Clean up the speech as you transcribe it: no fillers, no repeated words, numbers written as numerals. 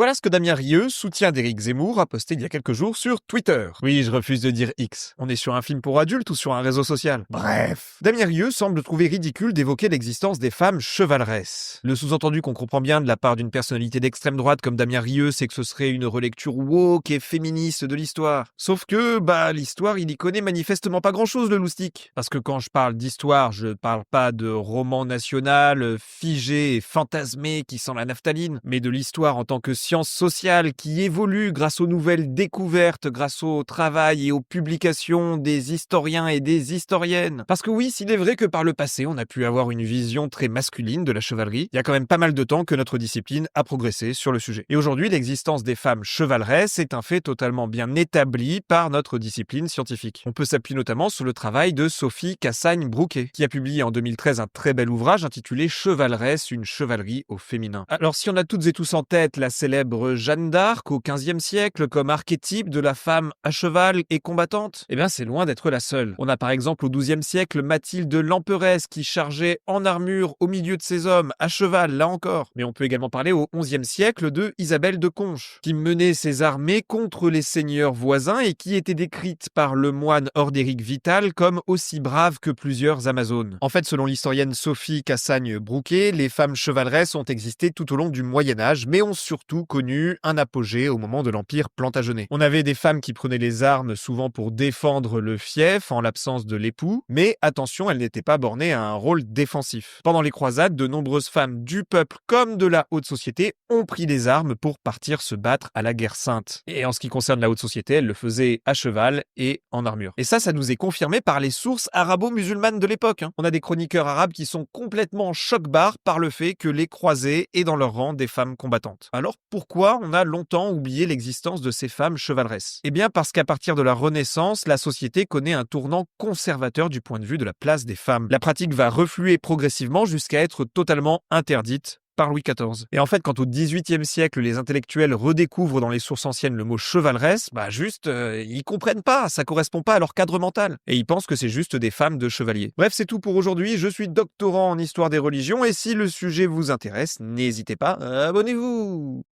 Voilà ce que Damien Rieu, soutien d'Éric Zemmour, a posté il y a quelques jours sur Twitter. Oui, je refuse de dire X. On est sur un film pour adultes ou sur un réseau social? Bref. Damien Rieu semble trouver ridicule d'évoquer l'existence des femmes chevaleresses. Le sous-entendu qu'on comprend bien de la part d'une personnalité d'extrême droite comme Damien Rieu, c'est que ce serait une relecture woke et féministe de l'histoire. Sauf que, l'histoire, il y connaît manifestement pas grand-chose, le loustic. Parce que quand je parle d'histoire, je parle pas de roman national, figé et fantasmé qui sent la naphtaline, mais de l'histoire en tant que science sociale qui évolue grâce aux nouvelles découvertes, grâce au travail et aux publications des historiens et des historiennes. Parce que oui, s'il est vrai que par le passé, on a pu avoir une vision très masculine de la chevalerie, il y a quand même pas mal de temps que notre discipline a progressé sur le sujet. Et aujourd'hui, l'existence des femmes chevaleresses est un fait totalement bien établi par notre discipline scientifique. On peut s'appuyer notamment sur le travail de Sophie Cassagne-Brouquet, qui a publié en 2013 un très bel ouvrage intitulé Chevaleresse, une chevalerie au féminin. Alors si on a toutes et tous en tête la célèbre Jeanne d'Arc au XVe siècle comme archétype de la femme à cheval et combattante, eh bien c'est loin d'être la seule. On a par exemple au XIIe siècle Mathilde l'Emperesse qui chargeait en armure au milieu de ses hommes, à cheval là encore. Mais on peut également parler au XIe siècle de Isabelle de Conches, qui menait ses armées contre les seigneurs voisins et qui était décrite par le moine Ordéric Vital comme aussi brave que plusieurs amazones. En fait, selon l'historienne Sophie Cassagne-Brouquet, les femmes chevaleresses ont existé tout au long du Moyen-Âge, mais ont surtout connu un apogée au moment de l'Empire plantagenet. On avait des femmes qui prenaient les armes souvent pour défendre le fief en l'absence de l'époux, mais attention, elles n'étaient pas bornées à un rôle défensif. Pendant les croisades, de nombreuses femmes du peuple comme de la haute société ont pris les armes pour partir se battre à la guerre sainte. Et en ce qui concerne la haute société, elles le faisaient à cheval et en armure. Et ça nous est confirmé par les sources arabo-musulmanes de l'époque. On a des chroniqueurs arabes qui sont complètement choc-barres par le fait que les croisés aient dans leur rang des femmes combattantes. Alors pourquoi on a longtemps oublié l'existence de ces femmes chevaleresses? Eh bien parce qu'à partir de la Renaissance, la société connaît un tournant conservateur du point de vue de la place des femmes. La pratique va refluer progressivement jusqu'à être totalement interdite par Louis XIV. Et en fait, quand au XVIIIe siècle, les intellectuels redécouvrent dans les sources anciennes le mot chevaleresse, ils comprennent pas, ça correspond pas à leur cadre mental. Et ils pensent que c'est juste des femmes de chevaliers. Bref, c'est tout pour aujourd'hui. Je suis doctorant en histoire des religions et si le sujet vous intéresse, n'hésitez pas, abonnez-vous!